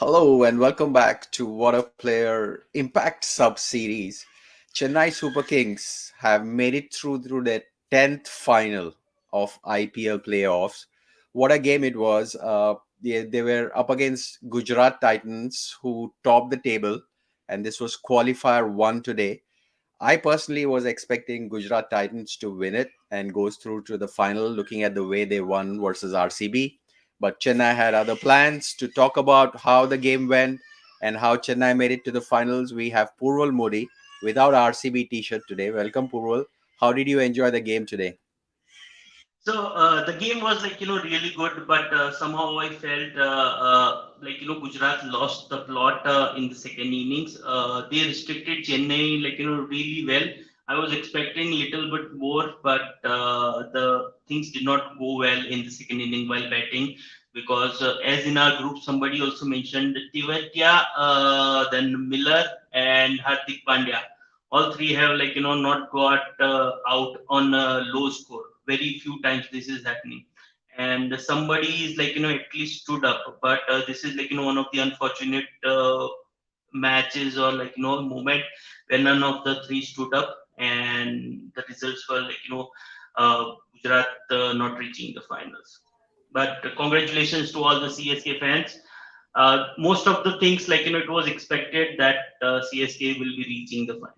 Hello and welcome back to Waadaplaya Impact Sub Series. Chennai Super Kings have made it through their 10th final of IPL playoffs. What a game it was. They were up against Gujarat Titans, who topped the table, and this was qualifier one today. I personally was expecting Gujarat Titans to win it and goes through to the final, looking at the way they won versus RCB. But Chennai had other plans. To talk about how the game went and how Chennai made it to the finals, we have Purval Modi without RCB t-shirt today. Welcome, Purval. How did you enjoy the game today? So the game was really good, but somehow I felt Gujarat lost the plot in the second innings. They restricted Chennai really well. I was expecting a little bit more, but the things did not go well in the second inning while batting because as in our group somebody also mentioned Tivatia, then Miller and Hardik Pandya. All three have not got out on a low score. Very few times this is happening, and somebody is at least stood up. But this is one of the unfortunate matches or moment where none of the three stood up, and the results were Gujarat not reaching the finals. But congratulations to all the CSK fans. Most of the things it was expected that CSK will be reaching the final.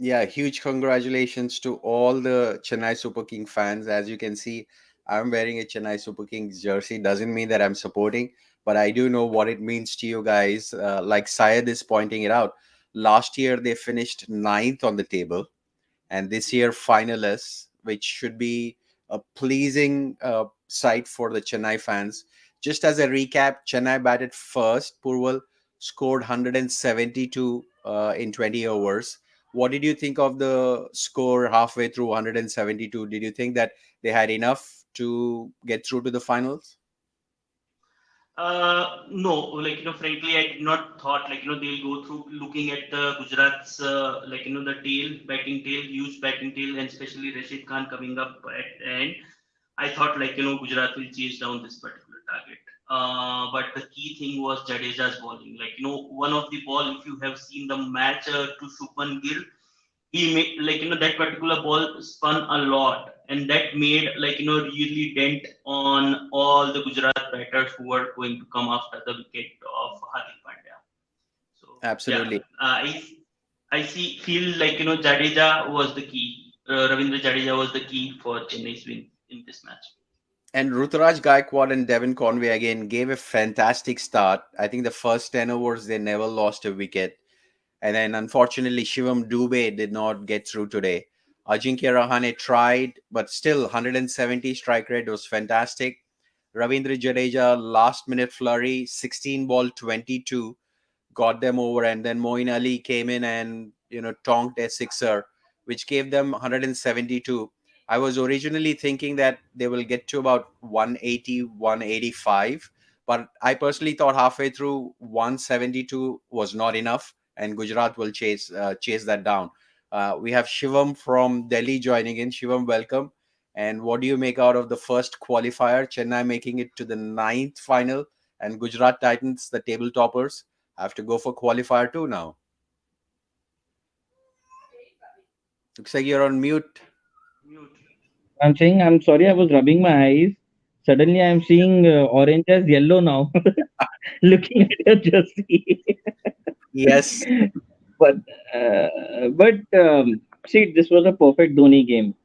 Yeah, huge congratulations to all the Chennai Super King fans. As you can see, I'm wearing a Chennai Super Kings jersey. Doesn't mean that I'm supporting, but I do know what it means to you guys. Like Syed is pointing it out, last year they finished ninth on the table, and this year finalists, which should be a pleasing sight for the Chennai fans. Just as a recap, Chennai batted first. Purval scored 172 in 20 overs. What did you think of the score halfway through 172? Did you think that they had enough to get through to the finals? No, frankly, I did not thought they'll go through looking at the Gujarat's the batting tail, huge batting tail, and especially Rashid Khan coming up at the end. I thought Gujarat will chase down this particular target. But the key thing was Jadeja's bowling. One of the ball, if you have seen the match to Shubman Gill, he made that particular ball spun a lot, and that made really dent on all the Gujarat batters who were going to come after the wicket of Hardik Pandya. So yeah, Absolutely. I see feel Jadeja was the key. Ravindra Jadeja was the key for Chennai's win in this match. And Ruturaj Gaikwad and Devon Conway again gave a fantastic start. I think the first 10 overs, they never lost a wicket. And then unfortunately, Shivam Dubey did not get through today. Ajinkya Rahane tried, but still 170 strike rate was fantastic. Ravindra Jadeja, last minute flurry, 16 ball 22, got them over. And then Moeen Ali came in and, tonked a sixer, which gave them 172. I was originally thinking that they will get to about 180, 185. But I personally thought halfway through 172 was not enough, and Gujarat will chase that down. We have Shivam from Delhi joining in. Shivam, welcome. And what do you make out of the first qualifier? Chennai making it to the ninth final, and Gujarat Titans, the table toppers, have to go for qualifier two now. Looks like you're on mute. Mute. I'm saying I'm sorry, I was rubbing my eyes. Suddenly I'm seeing orange as yellow now. Looking at your jersey. Yes, but see, this was a perfect Dhoni game,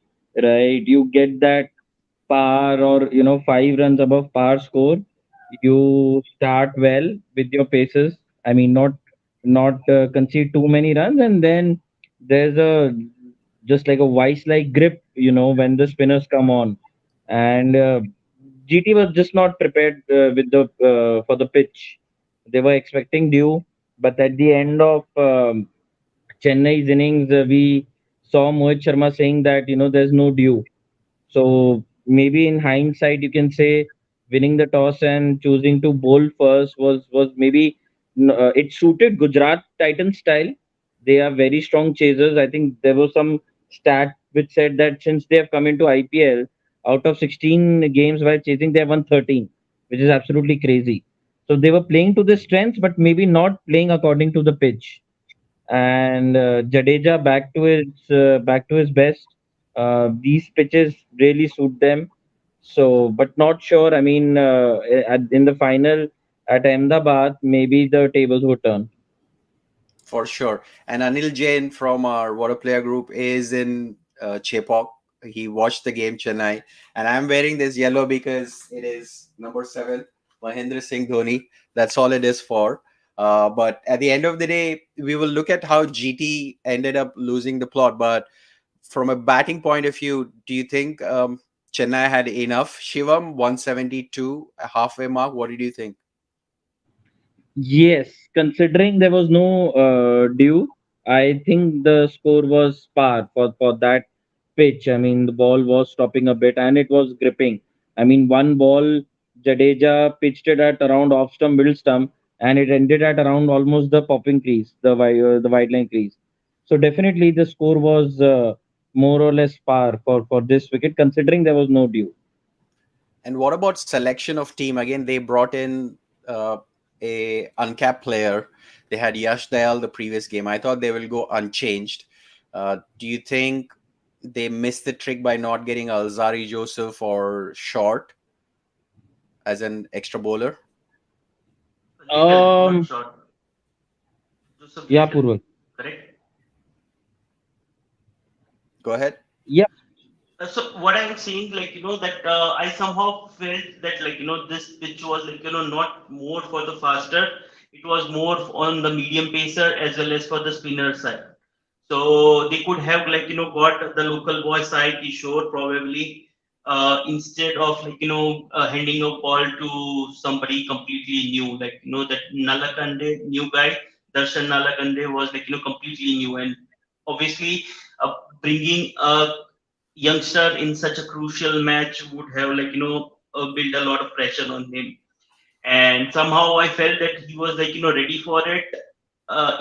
right? You get that par or 5 runs above par score. You start well with your paces. I mean, not concede too many runs, and then there's a just like a vice-like grip, when the spinners come on, and GT was just not prepared with the for the pitch. They were expecting dew, but at the end of Chennai's innings, we saw Mohit Sharma saying that there's no dew. So maybe in hindsight, you can say winning the toss and choosing to bowl first was maybe it suited Gujarat Titans style. They are very strong chasers. I think there was some stat which said that since they have come into IPL, out of 16 games while chasing, they have won 13, which is absolutely crazy. So they were playing to their strengths, but maybe not playing according to the pitch. And Jadeja back to his best. These pitches really suit them. So, but not sure. I mean, in the final at Ahmedabad, maybe the tables would turn. For sure. And Anil Jain from our Waadaplaya group is in Chepauk. He watched the game Chennai, and I'm wearing this yellow because it is number 7, Mahendra Singh Dhoni. That's all it is for. But at the end of the day, we will look at how GT ended up losing the plot. But from a batting point of view, do you think Chennai had enough? Shivam, 172, a halfway mark. What did you think? Yes, considering there was no due, I think the score was par for that pitch. I mean, the ball was stopping a bit and it was gripping. I mean, one ball, Jadeja pitched it at around off stump, middle stump, and it ended at around almost the popping crease, the wide line crease. So definitely the score was more or less par for this wicket, considering there was no due. And what about selection of team? Again, they brought in uh, a uncapped player. They had Yash Dayal the previous game. I thought they will go unchanged. Do you think they missed the trick by not getting Alzari Joseph or Short as an extra bowler? Little, not Um, short. Joseph yeah, Little, Purval. correct? Go ahead. Yeah. So what I'm saying, that I somehow felt that this pitch was not more for the faster. It was more on the medium pacer as well as for the spinner side. So they could have got the local boy side Kishore probably instead of handing a ball to somebody completely new, that Nalakande new guy. Darshan Nalakande was completely new, and obviously uh, bringing a youngster in such a crucial match would have build a lot of pressure on him. And somehow I felt that he was ready for it.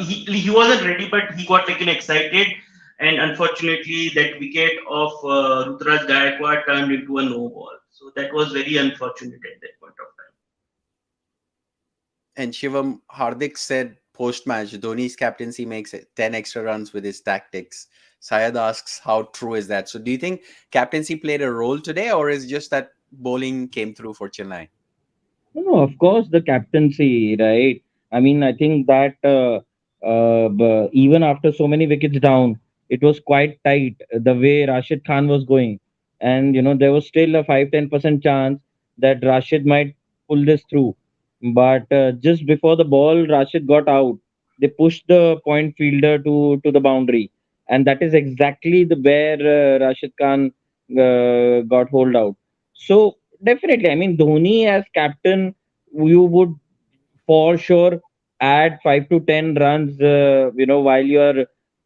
He wasn't ready, but he got excited. And unfortunately, that wicket of Rutraj Gaikwad turned into a no ball. So that was very unfortunate at that point of time. And Shivam, Hardik said post match, Dhoni's captaincy makes 10 extra runs with his tactics. Syed asks, how true is that? So, do you think captaincy played a role today, or is it just that bowling came through for Chennai? No, no, of course, the captaincy, right? I mean, I think that even after so many wickets down, it was quite tight the way Rashid Khan was going. And, there was still a 5-10% chance that Rashid might pull this through. But just before the ball, Rashid got out. They pushed the point fielder to the boundary. And that is exactly the where Rashid Khan got hold out. So definitely, I mean, Dhoni as captain, you would for sure add 5 to 10 runs, while you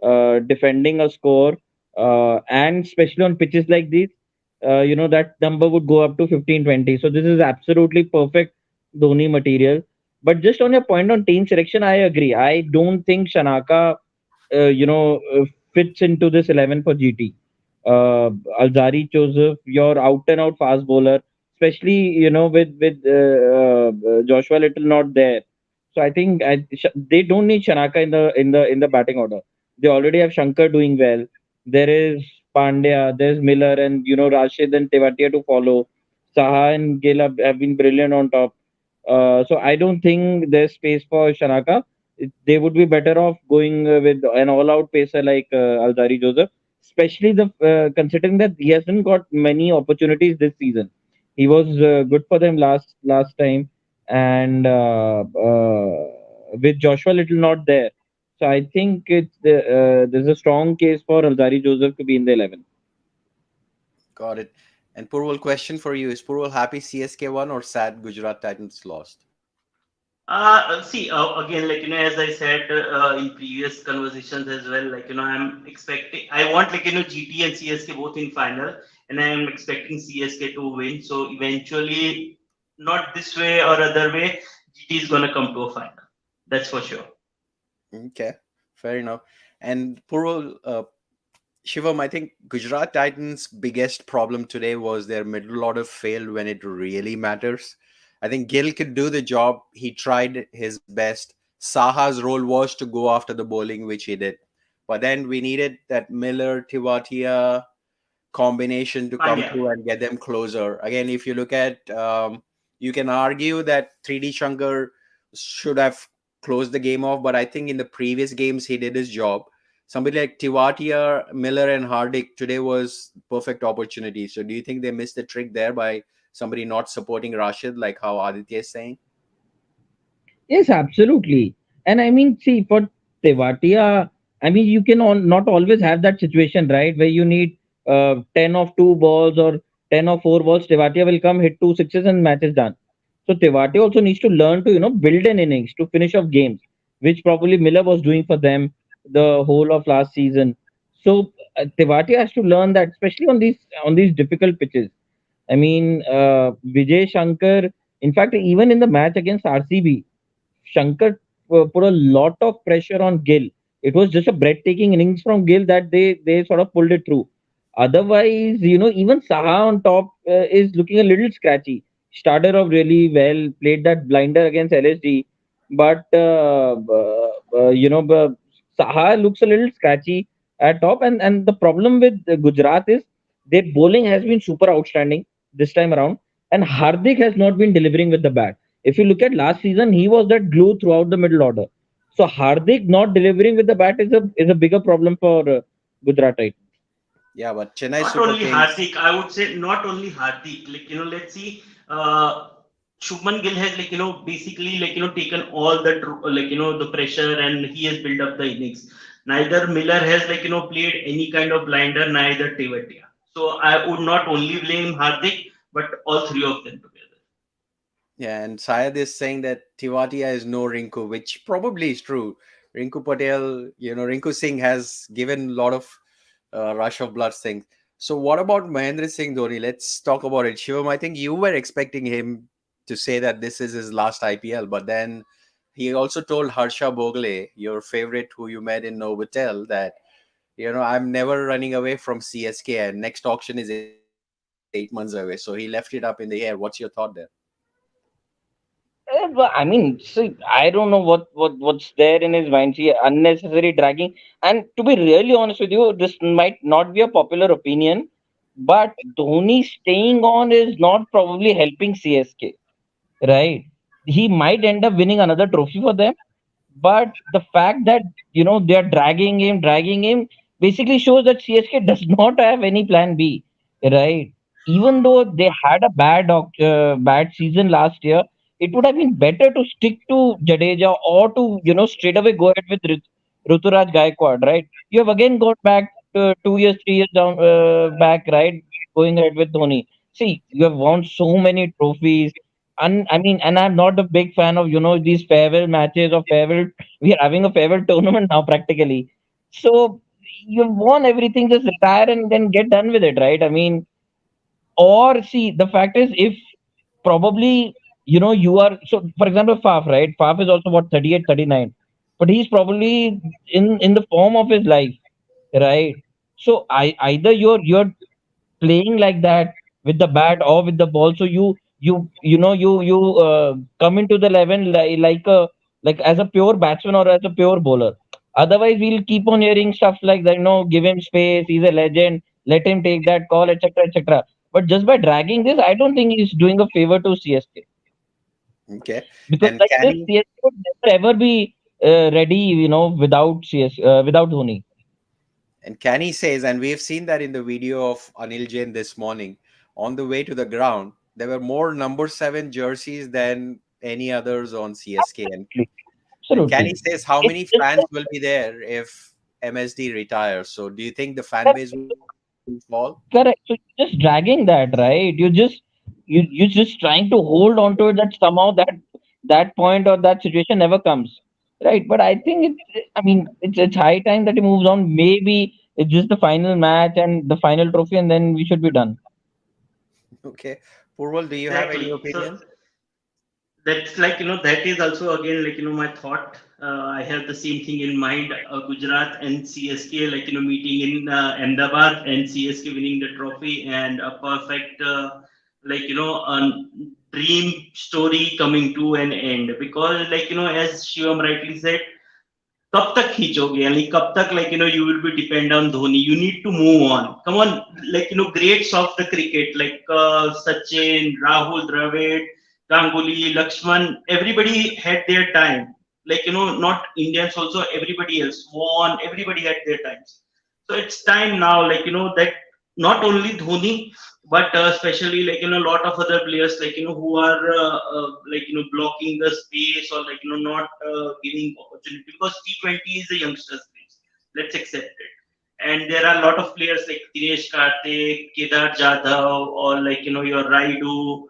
are defending a score, and especially on pitches like these, that number would go up to 15-20. So this is absolutely perfect Dhoni material. But just on your point on team selection, I agree. I don't think Shanaka fits into this 11 for GT. Alzari Joseph, your out and out fast bowler, especially with Joshua Little not there. So I think they don't need Shanaka in the batting order. They already have Shankar doing well. There is Pandya, there's Miller, and Rashid and Tewatia to follow. Saha and Gill have been brilliant on top. So I don't think there's space for Shanaka. They would be better off going with an all-out pacer like Alzari Joseph, especially the considering that he hasn't got many opportunities this season. He was good for them last time, and with Joshua Little not there, so I think there's a strong case for Alzari Joseph to be in the 11. Got it. And Purval, question for you: is Purval happy CSK won or sad Gujarat Titans lost? See, again, as I said in previous conversations as well, I'm expecting, I want, GT and CSK both in final, and I am expecting CSK to win. So eventually, not this way or other way, GT is going to come to a final. That's for sure. Okay, fair enough. And Purval, Shivam, I think Gujarat Titans' biggest problem today was their middle order failed when it really matters. I think Gill could do the job. He tried his best. Saha's role was to go after the bowling, which he did. But then we needed that Miller Tiwatia combination to come Pandya. through and get them closer. Again, if you look at, you can argue that 3D Shankar should have closed the game off, but I think in the previous games he did his job. Somebody like Tiwatia, Miller, and Hardik today was perfect opportunity. So do you think they missed the trick there by somebody not supporting Rashid, like how Aditya is saying? Yes, absolutely. And I mean, see, for Tewatia, I mean, you can not always have that situation, right? Where you need 10 of two balls or 10 of four balls. Tewatia will come, hit two sixes, and match is done. So Tewatia also needs to learn to, build an innings to finish off games, which probably Miller was doing for them the whole of last season. So Tewatia has to learn that, especially on these difficult pitches. I mean, Vijay Shankar, in fact, even in the match against RCB, Shankar put a lot of pressure on Gill. It was just a breathtaking innings from Gill that they sort of pulled it through. Otherwise, even Saha on top is looking a little scratchy. Started off really well, played that blinder against LSD, but Saha looks a little scratchy at top. And the problem with Gujarat is their bowling has been super outstanding this time around, and Hardik has not been delivering with the bat. If you look at last season, he was that glue throughout the middle order. So Hardik not delivering with the bat is a bigger problem for Gujarat Titans. Yeah, but Chennai Not Super only Kings. Hardik, I would say not only Hardik. Let's see. Shubman Gill has basically taken all the the pressure, and he has built up the innings. Neither Miller has played any kind of blinder, neither Tewatia. So I would not only blame Hardik, but all three of them together. Yeah, and Syed is saying that Tiwatia is no Rinku, which probably is true. Rinku Patel, Rinku Singh has given a lot of rush of blood things. So what about Mahendra Singh Dhoni? Let's talk about it. Shivam, I think you were expecting him to say that this is his last IPL, but then he also told Harsha Bogle, your favorite who you met in Novotel, that I'm never running away from CSK and next auction is 8 months away. So he left it up in the air. What's your thought there? But I mean, see, I don't know what's there in his mind. See, unnecessary dragging. And to be really honest with you, this might not be a popular opinion, but Dhoni staying on is not probably helping CSK, right? He might end up winning another trophy for them, but the fact that they are dragging him, basically shows that CSK does not have any plan B, right? Even though they had a bad season last year, it would have been better to stick to Jadeja or to straight away go ahead with Ruturaj Gaikwad, right? You have again gone back 2 years, 3 years down back, right? Going ahead with Dhoni. See, you have won so many trophies, and I mean, and I'm not a big fan of these farewell matches or farewell. We are having a farewell tournament now practically. So you've won everything, just retire and then get done with it, right? I mean, or see, the fact is, if probably you are so, for example, Faf, right? Faf is also what 38, 39, but he's probably in the form of his life, right? So either you're playing like that with the bat or with the ball, so you come into the 11 like as a pure batsman or as a pure bowler. Otherwise we'll keep on hearing stuff like that, give him space, he's a legend, let him take that call, etc., etc. But just by dragging this, I don't think he's doing a favor to CSK, Okay. because And like this Canny CSK would never ever be ready, without Dhoni. and Canny says, and we've seen that in the video of Anil Jain this morning, on the way to the ground, there were more number 7 jerseys than any others on CSK. Absolutely. And Canny Absolutely. says, how It's many just fans will be there if MSD retires? So do you think the fan base will fall? correct. So you're just dragging that, right? You're just trying to hold on to it, that somehow that point or that situation never comes, right? But I think I mean, it's high time that he moves on. Maybe it's just the final match and the final trophy, and then we should be done. Okay. Purval, do you have any Exactly. So opinion? that's that is also again my thought. I have the same thing in mind. Gujarat and CSK meeting in Ahmedabad, and CSK winning the trophy, and a perfect dream story coming to an end, because as Shivam rightly said, कब तक खींचोगे, यानी कब तक you will be depend on Dhoni. You need to move on. Come on, greats of the cricket like Sachin, Rahul Dravid, Ganguly, Lakshman, everybody had their time. Not Indians also, everybody else won, everybody had their times. So it's time now, that not only Dhoni, but especially a lot of other players who are blocking the space, or not giving opportunity, because T20 is a youngsters game. Let's accept it. And there are a lot of players like Dinesh Karthik, Kedar Jadhav, or your Raidu.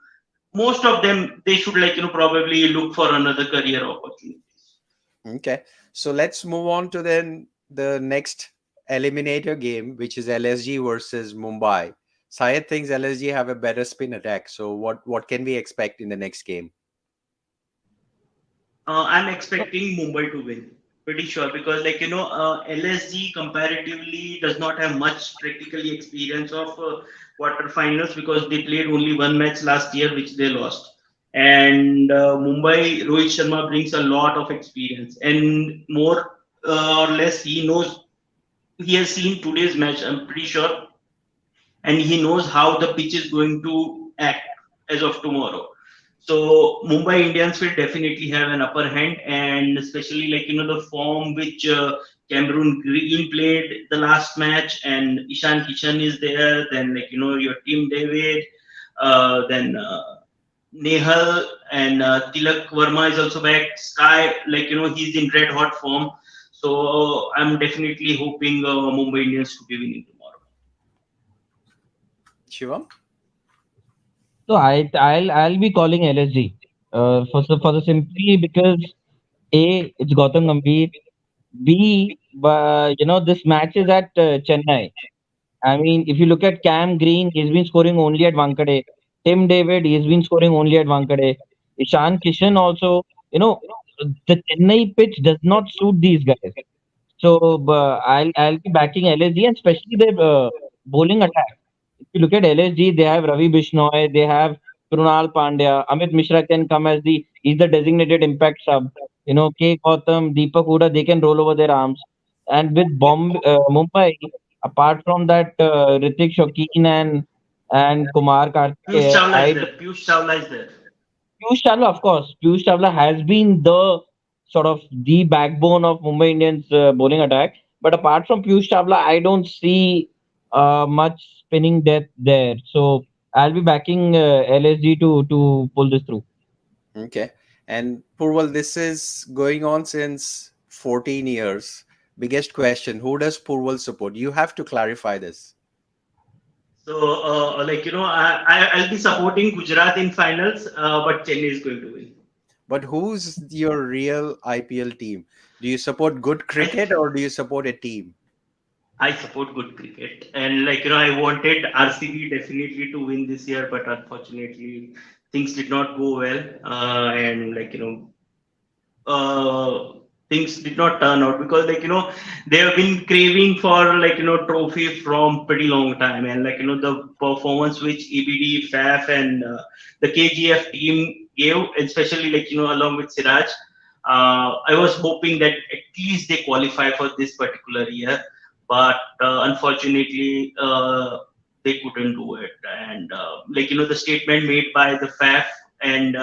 Most of them, they should probably look for another career opportunities. Okay, so let's move on to then the next eliminator game, which is LSG versus Mumbai. Syed thinks LSG have a better spin attack. So what can we expect in the next game? I'm expecting Mumbai to win. Pretty sure, because LSG comparatively does not have much practically experience of quarterfinals, because they played only one match last year which they lost. And Mumbai, Rohit Sharma brings a lot of experience, and more or less he has seen today's match, I'm pretty sure, and he knows how the pitch is going to act as of tomorrow. So Mumbai Indians will definitely have an upper hand, and especially the form which Cameron Green played the last match, and Ishan Kishan is there. Then your Team David, then Nehal, and Tilak Verma is also back. Sky, he's in red hot form. So I'm definitely hoping Mumbai Indians to be winning tomorrow. Shivam? So I'll be calling LSG for the simply because A, it's Gautam Gambhir. B, this match is at Chennai. I mean, if you look at Cam Green, he's been scoring only at Wankhede. Tim David, he's been scoring only at Wankhede. Ishan Kishan also, the Chennai pitch does not suit these guys. So I'll be backing LSG, and especially their bowling attack. If you look at LSG, they have Ravi Bishnoi, they have Krunal Pandya, Amit Mishra can come as he's the designated impact sub. K. Gautam, Deepak Huda, they can roll over their arms. And with Mumbai, apart from that, Ritik Shokeen and Kumar Piyush Karthikeyan, Chawla is there. Piyush Chawla is there. Piyush Chawla, of course. Piyush Chawla has been the sort of the backbone of Mumbai Indians bowling attack. But apart from Piyush Chawla, I don't see much spinning depth there. So I'll be backing LSG to pull this through. Okay. And Purval, this is going on since 14 years. Biggest question, who does Purval support? You have to clarify this. So, I'll be supporting Gujarat in finals, but Chennai is going to win. But who's your real IPL team? Do you support good I cricket or do you support a team? I support good cricket, and I wanted RCB definitely to win this year, but unfortunately things did not go well, and things did not turn out, because they have been craving for trophy from pretty long time, and the performance which EBD, FAF, and the KGF team gave, especially along with Siraj. I was hoping that at least they qualify for this particular year, but unfortunately they couldn't do it. And the statement made by the FAF and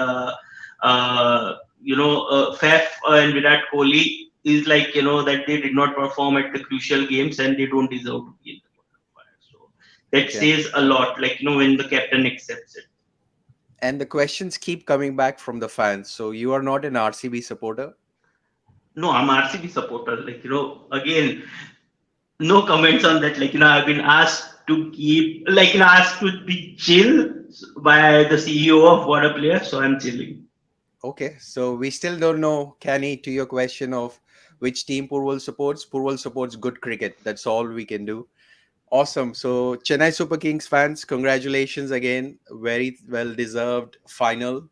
Faf and Virat Kohli is that they did not perform at the crucial games, and they don't deserve to be in the qualifier. So that Okay. says a lot, when the captain accepts it. And the questions keep coming back from the fans. So you are not an RCB supporter? No, I'm RCB supporter. Again, no comments on that. I've been asked to keep, asked to be chill by the CEO of Waadaplaya, so I'm chilling. Okay. So we still don't know, Kenny, to your question of which team Purval supports. Purval supports good cricket. That's all we can do. Awesome. So Chennai Super Kings fans, congratulations again. Very well deserved final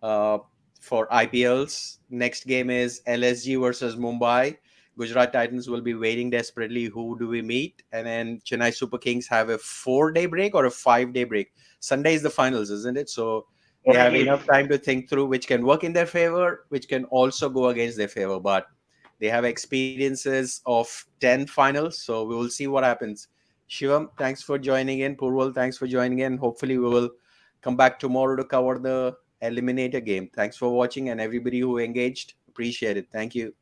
uh, for IPLs. Next game is LSG versus Mumbai. Gujarat Titans will be waiting desperately. Who do we meet? And then Chennai Super Kings have a 4-day break or a 5-day break. Sunday is the finals, isn't it? So They have Again, enough time to think through which can work in their favor, which can also go against their favor. But they have experiences of 10 finals, so we will see what happens. Shivam, thanks for joining in. Purval, thanks for joining in. Hopefully, we will come back tomorrow to cover the eliminator game. Thanks for watching, and everybody who engaged, appreciate it. Thank you.